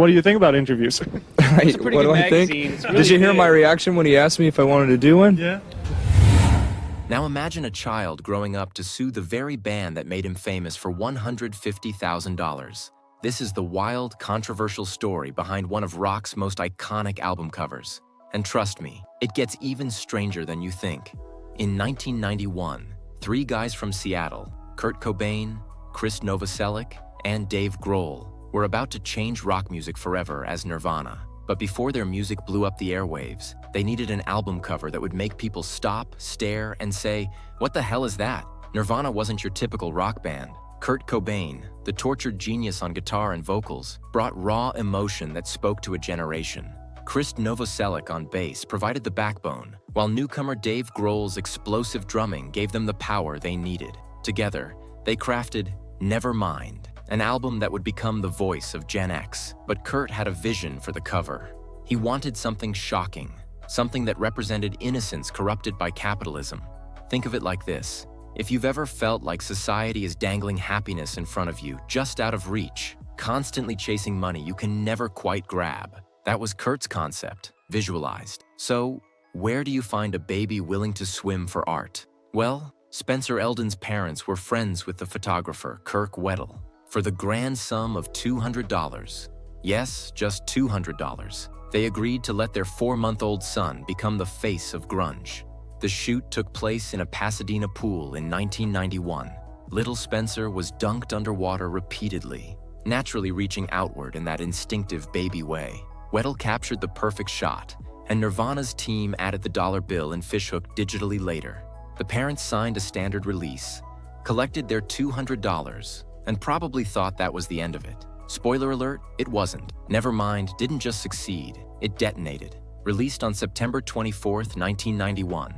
what do you think about interviews? Right, what do I think? Really Did you hear big. my reaction when he asked me if I wanted to do one? Yeah. Now imagine a child growing up to sue the very band that made him famous for $150,000. This is the wild, controversial story behind one of rock's most iconic album covers. And trust me, it gets even stranger than you think. In 1991, three guys from Seattle, Kurt Cobain, Krist Novoselic, and Dave Grohl, were about to change rock music forever as Nirvana. But before their music blew up the airwaves, they needed an album cover that would make people stop, stare, and say, "What the hell is that?" Nirvana wasn't your typical rock band. Kurt Cobain, the tortured genius on guitar and vocals, brought raw emotion that spoke to a generation. Krist Novoselic on bass provided the backbone, while newcomer Dave Grohl's explosive drumming gave them the power they needed. Together, they crafted Nevermind, an album that would become the voice of Gen X. But Kurt had a vision for the cover. He wanted something shocking, something that represented innocence corrupted by capitalism. Think of it like this. If you've ever felt like society is dangling happiness in front of you, just out of reach, constantly chasing money you can never quite grab, that was Kurt's concept, visualized. So, where do you find a baby willing to swim for art? Well, Spencer Elden's parents were friends with the photographer Kirk Weddle. For the grand sum of $200, yes, just $200, they agreed to let their 4-month-old son become the face of grunge. The shoot took place in a Pasadena pool in 1991. Little Spencer was dunked underwater repeatedly, naturally reaching outward in that instinctive baby way. Weddle captured the perfect shot, and Nirvana's team added the dollar bill and fishhook digitally later. The parents signed a standard release, collected their $200, and probably thought that was the end of it. Spoiler alert, it wasn't. Nevermind didn't just succeed, it detonated. Released on September 24th, 1991,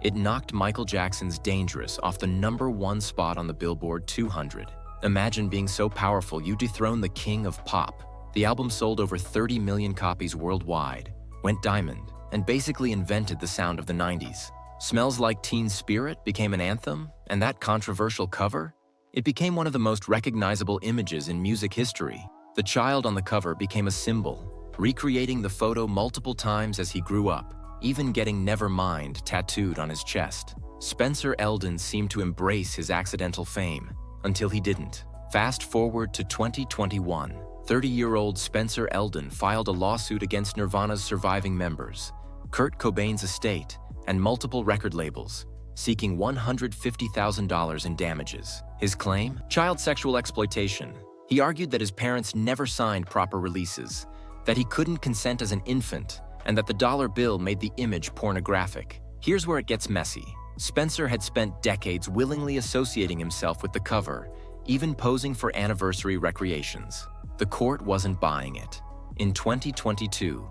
it knocked Michael Jackson's Dangerous off the #1 spot on the Billboard 200. Imagine being so powerful you dethrone the king of pop. The album sold over 30 million copies worldwide, went diamond, and basically invented the sound of the 90s. Smells Like Teen Spirit became an anthem, and that controversial cover? It became one of the most recognizable images in music history. The child on the cover became a symbol, recreating the photo multiple times as he grew up, even getting Nevermind tattooed on his chest. Spencer Elden seemed to embrace his accidental fame, until he didn't. Fast forward to 2021. 30-year-old Spencer Elden filed a lawsuit against Nirvana's surviving members, Kurt Cobain's estate, and multiple record labels, seeking $150,000 in damages. His claim? Child sexual exploitation. He argued that his parents never signed proper releases, that he couldn't consent as an infant, and that the dollar bill made the image pornographic. Here's where it gets messy. Spencer had spent decades willingly associating himself with the cover, even posing for anniversary recreations. The court wasn't buying it. In 2022,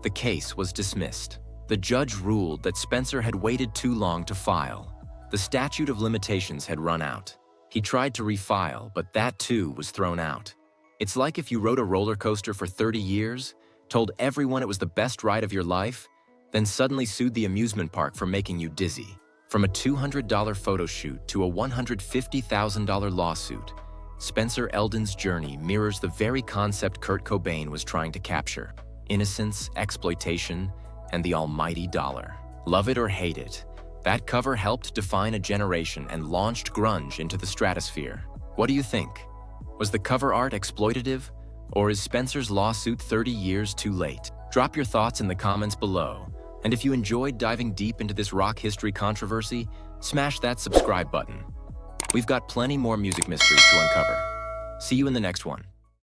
the case was dismissed. The judge ruled that Spencer had waited too long to file. The statute of limitations had run out. He tried to refile, but that too was thrown out. It's like if you rode a roller coaster for 30 years, told everyone it was the best ride of your life, then suddenly sued the amusement park for making you dizzy. From a $200 photo shoot to a $150,000 lawsuit, Spencer Elden's journey mirrors the very concept Kurt Cobain was trying to capture: innocence, exploitation, and the almighty dollar. Love it or hate it, that cover helped define a generation and launched grunge into the stratosphere. What do you think? Was the cover art exploitative, or is Spencer's lawsuit 30 years too late? Drop your thoughts in the comments below. And if you enjoyed diving deep into this rock history controversy, smash that subscribe button. We've got plenty more music mysteries to uncover. See you in the next one.